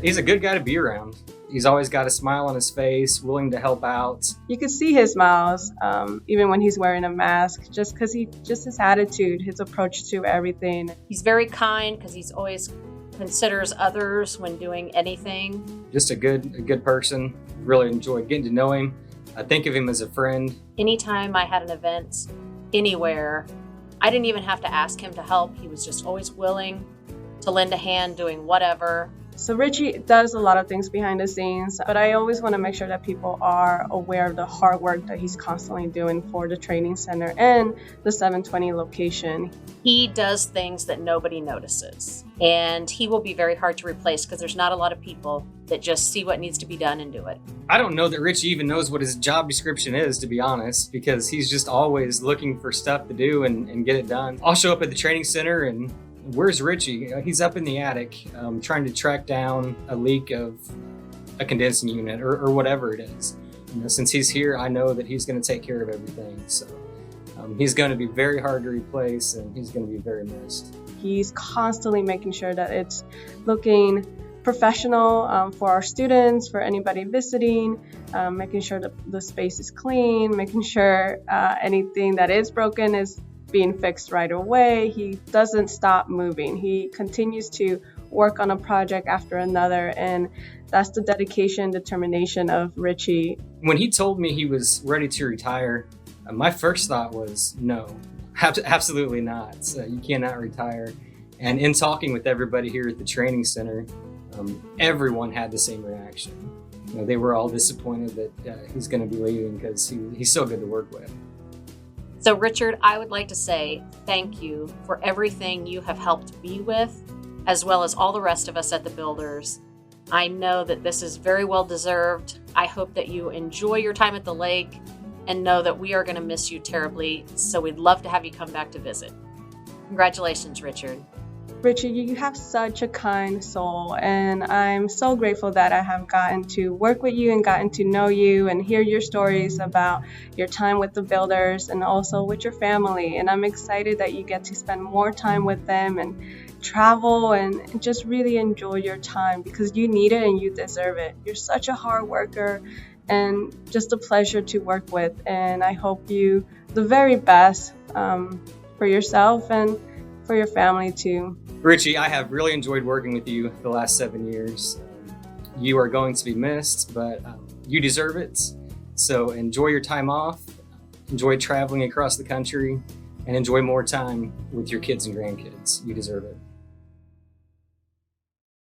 He's a good guy to be around. He's always got a smile on his face, willing to help out. You could see his smiles, even when he's wearing a mask, just because just his attitude, his approach to everything. He's very kind because he's always considers others when doing anything. Just a good person. Really enjoyed getting to know him. I think of him as a friend. Anytime I had an event anywhere, I didn't even have to ask him to help. He was just always willing to lend a hand doing whatever. So Richie does a lot of things behind the scenes, but I always want to make sure that people are aware of the hard work that he's constantly doing for the training center and the 720 location. He does things that nobody notices, and he will be very hard to replace because there's not a lot of people that just see what needs to be done and do it. I don't know that Richie even knows what his job description is, to be honest, because he's just always looking for stuff to do and get it done. I'll show up at the training center and where's Richie? He's up in the attic trying to track down a leak of a condensing unit or whatever it is. Since he's here, I know that he's going to take care of everything. So he's going to be very hard to replace and he's going to be very missed. He's constantly making sure that it's looking professional for our students, for anybody visiting, making sure that the space is clean, making sure anything that is broken is being fixed right away. He doesn't stop moving. He continues to work on a project after another, and that's the dedication, determination of Richie. When he told me he was ready to retire, my first thought was no, absolutely not. You cannot retire. And in talking with everybody here at the training center, everyone had the same reaction. They were all disappointed that he's going to be leaving because he's so good to work with. So Richard, I would like to say thank you for everything you have helped me with, as well as all the rest of us at the Builders. I know that this is very well deserved. I hope that you enjoy your time at the lake and know that we are going to miss you terribly. So we'd love to have you come back to visit. Congratulations, Richard. Richie, you have such a kind soul, and I'm so grateful that I have gotten to work with you and gotten to know you and hear your stories about your time with the Builders and also with your family. And I'm excited that you get to spend more time with them and travel and just really enjoy your time because you need it and you deserve it. You're such a hard worker and just a pleasure to work with. And I hope you the very best for yourself and for your family too. Richie, I have really enjoyed working with you the last 7 years. You are going to be missed, but you deserve it. So enjoy your time off, enjoy traveling across the country, and enjoy more time with your kids and grandkids. You deserve it.